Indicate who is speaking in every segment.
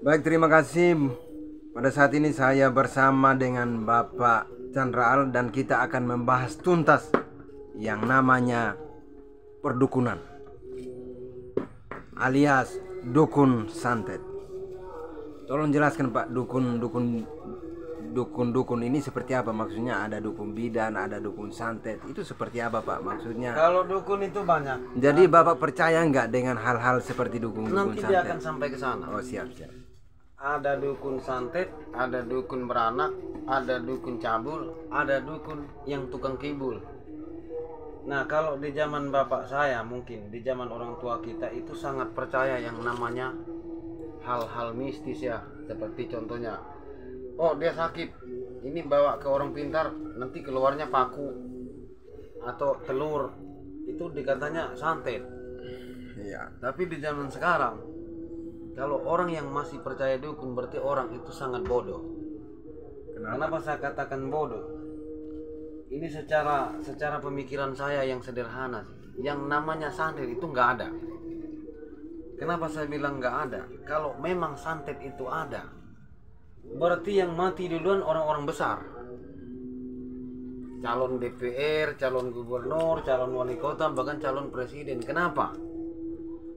Speaker 1: Baik, terima kasih. Pada saat ini saya bersama dengan Bapak Chandra Al dan kita akan membahas tuntas yang namanya perdukunan alias dukun santet. Tolong jelaskan Pak, dukun ini seperti apa maksudnya? Ada dukun bidan, ada dukun santet. Itu seperti apa Pak maksudnya?
Speaker 2: Kalau dukun itu banyak.
Speaker 1: Jadi Bapak percaya nggak dengan hal-hal seperti dukun
Speaker 2: Nanti
Speaker 1: santet?
Speaker 2: dia akan sampai ke sana.
Speaker 1: Oh, siap.
Speaker 2: Ada dukun santet, ada dukun beranak, ada dukun cabul, ada dukun yang tukang kibul. Nah, kalau di zaman bapak saya, mungkin di zaman orang tua kita itu sangat percaya yang namanya hal-hal mistis ya. Seperti contohnya, oh dia sakit, ini bawa ke orang pintar, nanti keluarnya paku atau telur. Itu dikatanya santet.
Speaker 1: Iya.
Speaker 2: Tapi di zaman sekarang, kalau orang yang masih percaya dukun berarti orang itu sangat bodoh. Kenapa saya katakan bodoh? Ini secara pemikiran saya yang sederhana sih. Yang namanya santet itu nggak ada. Kenapa saya bilang nggak ada? Kalau memang santet itu ada, berarti yang mati duluan orang-orang besar. Calon DPR, calon gubernur, calon wali kota, bahkan calon presiden. Kenapa?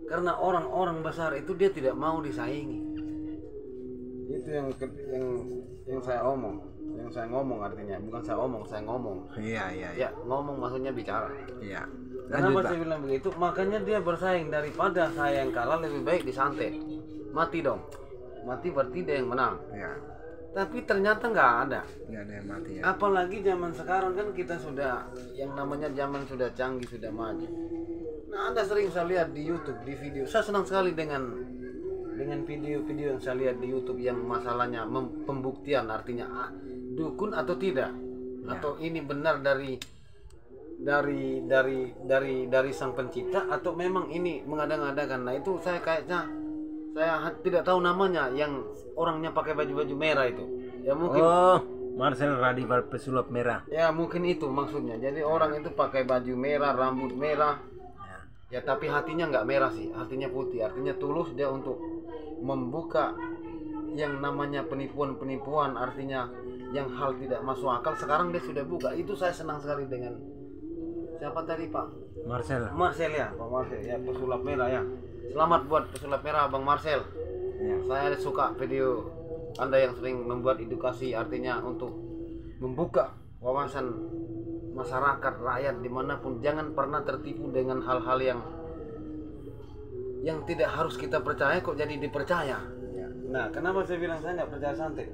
Speaker 2: Karena orang-orang besar itu dia tidak mau disaingi. Itu yang saya omong, yang saya ngomong artinya, bukan saya omong, saya ngomong.
Speaker 1: Iya.
Speaker 2: Ya, ngomong maksudnya bicara.
Speaker 1: Iya.
Speaker 2: Kenapa saya bilang begitu? Makanya dia bersaing, daripada saya yang kalah lebih baik disantet. Mati dong. Mati berarti dia yang menang.
Speaker 1: Iya.
Speaker 2: Tapi ternyata nggak ada.
Speaker 1: Nggak ada yang mati ya.
Speaker 2: Apalagi zaman sekarang kan kita sudah, yang namanya zaman sudah canggih, sudah maju. Nah, Anda sering saya lihat di YouTube, di video. Saya senang sekali dengan video-video yang saya lihat di YouTube yang masalahnya pembuktian, artinya dukun atau tidak, atau ini benar dari sang pencipta atau memang ini mengada-ngadakan. Nah, itu saya kayaknya saya tidak tahu namanya, yang orangnya pakai baju-baju merah itu. Ya mungkin
Speaker 1: Marcel Radival pesulap merah.
Speaker 2: ya mungkin itu maksudnya. Jadi orang itu pakai baju merah, rambut merah. Ya tapi hatinya nggak merah sih, hatinya putih. Artinya tulus dia untuk membuka yang namanya penipuan-penipuan, artinya yang hal tidak masuk akal. Sekarang dia sudah buka. Itu saya senang sekali dengan siapa tadi Pak?
Speaker 1: Marcel
Speaker 2: ya, Pak Marcel ya, pesulap merah ya. Selamat buat pesulap merah Bang Marcel.
Speaker 1: ya.
Speaker 2: Saya suka video Anda yang sering membuat edukasi, artinya untuk membuka wawasan masyarakat, rakyat dimanapun. Jangan pernah tertipu dengan hal-hal yang tidak harus kita percaya kok jadi dipercaya ya. Nah, kenapa saya bilang saya nggak percaya santet?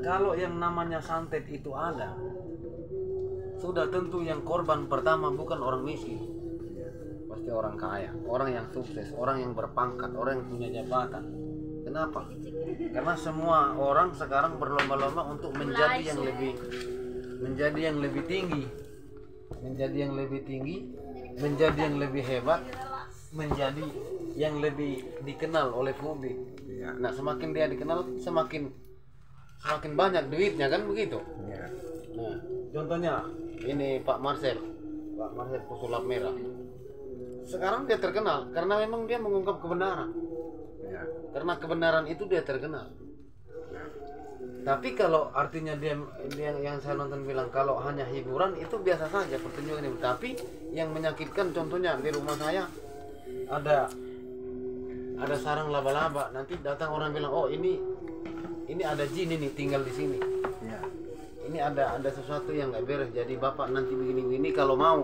Speaker 2: Kalau yang namanya santet itu ada, sudah tentu yang korban pertama bukan orang miskin, pasti orang kaya, orang yang sukses, orang yang berpangkat, orang yang punya jabatan. Kenapa? Karena semua orang sekarang berlomba-lomba untuk menjadi yang lebih tinggi, menjadi yang lebih hebat, menjadi yang lebih dikenal oleh publik. Nah, semakin dia dikenal, semakin banyak duitnya, kan begitu. Nah, contohnya ini Pak Marcel pesulap merah. Sekarang dia terkenal karena memang dia mengungkap kebenaran. Karena kebenaran itu dia terkenal. Tapi kalau artinya dia yang saya nonton bilang kalau hanya hiburan, itu biasa saja pertunjukan ini. Tapi yang menyakitkan contohnya di rumah saya ada sarang laba-laba. Nanti datang orang bilang, oh ini ada jin ini tinggal di sini. Ini ada sesuatu yang nggak beres. Jadi bapak nanti begini kalau mau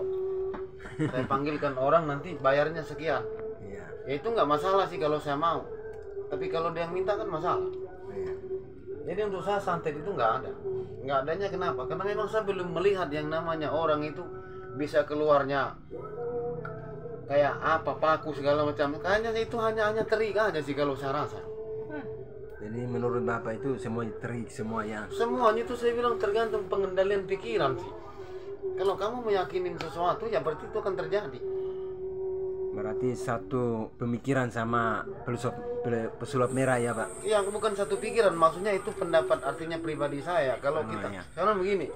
Speaker 2: saya panggilkan orang, nanti bayarnya sekian. Ya itu nggak masalah sih kalau saya mau. Tapi kalau dia yang minta kan masalah. Jadi untuk saya santet itu nggak adanya. Kenapa? Karena memang saya belum melihat yang namanya orang itu bisa keluarnya kayak apa, paku segala macam. Kayaknya itu hanya trik aja sih kalau saya rasa.
Speaker 1: Jadi menurut Bapak itu semua trik, semuanya
Speaker 2: Semuanya itu saya bilang tergantung pengendalian pikiran sih. Kalau kamu meyakinin sesuatu ya berarti itu akan terjadi.
Speaker 1: berarti satu pemikiran sama pesulap merah ya Pak?
Speaker 2: Ya bukan satu pikiran, maksudnya itu pendapat, artinya pribadi saya. Kalau kita sekarang begini,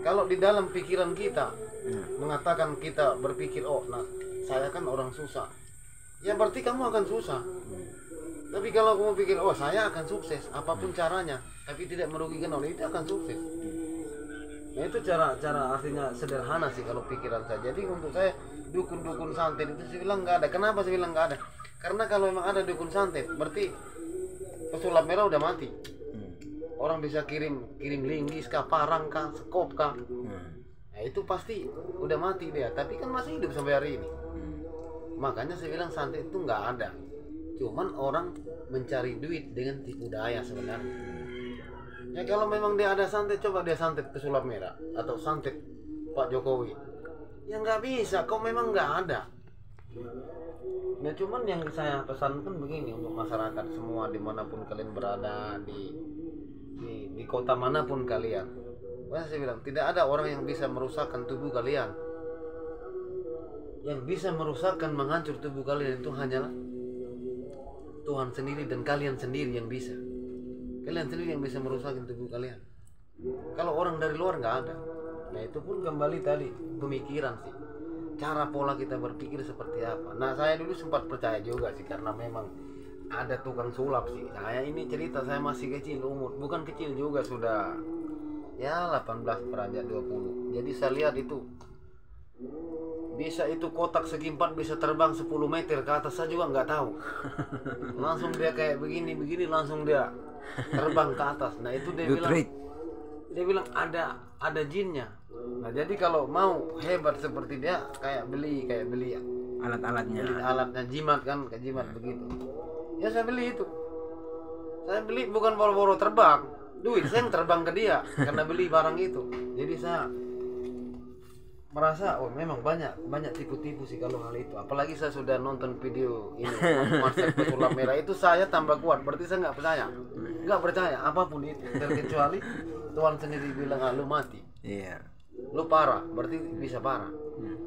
Speaker 2: kalau di dalam pikiran kita mengatakan kita berpikir, oh nah saya kan orang susah, ya berarti kamu akan susah. Tapi kalau kamu pikir, oh saya akan sukses apapun caranya, tapi tidak merugikan orang, itu akan sukses. Nah itu cara artinya sederhana sih kalau pikiran saya. Jadi untuk saya dukun-dukun santet itu saya bilang nggak ada. Kenapa saya bilang nggak ada? Karena kalau memang ada dukun santet, berarti pesulap merah udah mati. Orang bisa kirim linggis kah, parang kah, sekop kah. Nah itu pasti udah mati dia. Tapi kan masih hidup sampai hari ini. Makanya saya bilang santet itu nggak ada. Cuman orang mencari duit dengan tipu daya sebenarnya. Ya kalau memang dia ada santet, coba dia santet pesulap merah atau santet Pak Jokowi. Ya nggak bisa, kok memang nggak ada. Nah cuman yang saya pesankan begini untuk masyarakat semua dimanapun kalian berada di kota manapun kalian. Wah saya bilang tidak ada orang yang bisa merusakkan tubuh kalian. Yang bisa merusakkan, menghancur tubuh kalian itu hanyalah Tuhan sendiri dan kalian sendiri yang bisa. Kalian sendiri yang bisa merusakkan tubuh kalian. Kalau orang dari luar nggak ada. Nah itu pun kembali tadi pemikiran sih. Cara pola kita berpikir seperti apa. Nah saya dulu sempat percaya juga sih karena memang ada tukang sulap sih. Saya ini cerita saya masih kecil umur, bukan kecil juga sudah ya 18 beranjak 20. Jadi saya lihat itu bisa itu kotak segi empat bisa terbang 10 meter ke atas, saya juga nggak tahu. Langsung dia kayak begini langsung dia terbang ke atas. Nah itu dia bilang ada jinnya. Nah jadi kalau mau hebat seperti dia kayak beli alatnya jimat kan, kayak jimat begitu. Ya saya beli itu. Saya beli bukan boro-boro terbang, duit saya yang terbang ke dia karena beli barang itu. Jadi saya merasa oh memang banyak tipu-tipu sih kalau hal itu. Apalagi saya sudah nonton video ini Marcel pesulap merah itu, saya tambah kuat. Berarti saya nggak percaya apapun itu, terkecuali Tuhan sendiri bilang lu mati.
Speaker 1: Iya.
Speaker 2: Lu parah, berarti bisa parah.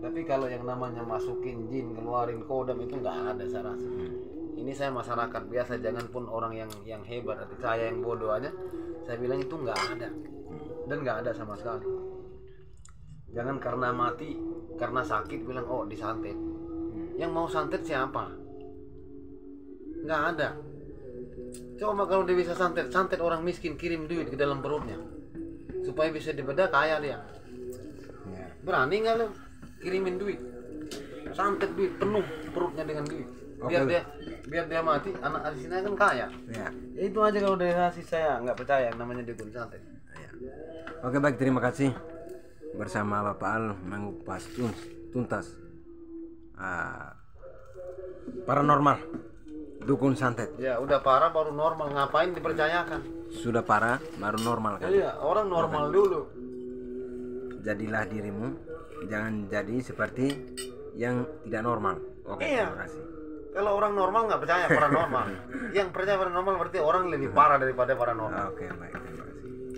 Speaker 2: Tapi kalau yang namanya masukin jin, keluarin kodam itu nggak ada saya rasa. Ini saya masyarakat biasa, jangan pun orang yang hebat, arti saya yang bodoh aja, saya bilang itu nggak ada dan nggak ada sama sekali. Jangan karena mati, karena sakit bilang oh disantet. Yang mau santet siapa? Nggak ada. Coba kalau dia bisa santet orang miskin, kirim duit ke dalam perutnya supaya bisa dibedah, kaya dia. Berani nggak lo kirimin duit, santet duit penuh perutnya dengan duit, biar dia mati, anak di sini kan kaya. Ya itu aja kalau dari hasil saya nggak percaya yang namanya dukun santet.
Speaker 1: Ya. Oke baik, terima kasih. Bersama Bapak Al mengupas tuntas paranormal, dukun santet.
Speaker 2: Ya udah parah baru normal, ngapain dipercayakan?
Speaker 1: Sudah parah baru normal kan?
Speaker 2: Iya, orang normal dulu.
Speaker 1: Jadilah dirimu, jangan jadi seperti yang tidak normal. Oke,
Speaker 2: iya.
Speaker 1: Terima kasih.
Speaker 2: Kalau orang normal nggak percaya paranormal. Yang percaya paranormal berarti orang lebih parah daripada paranormal.
Speaker 1: Oke, baik, terima kasih.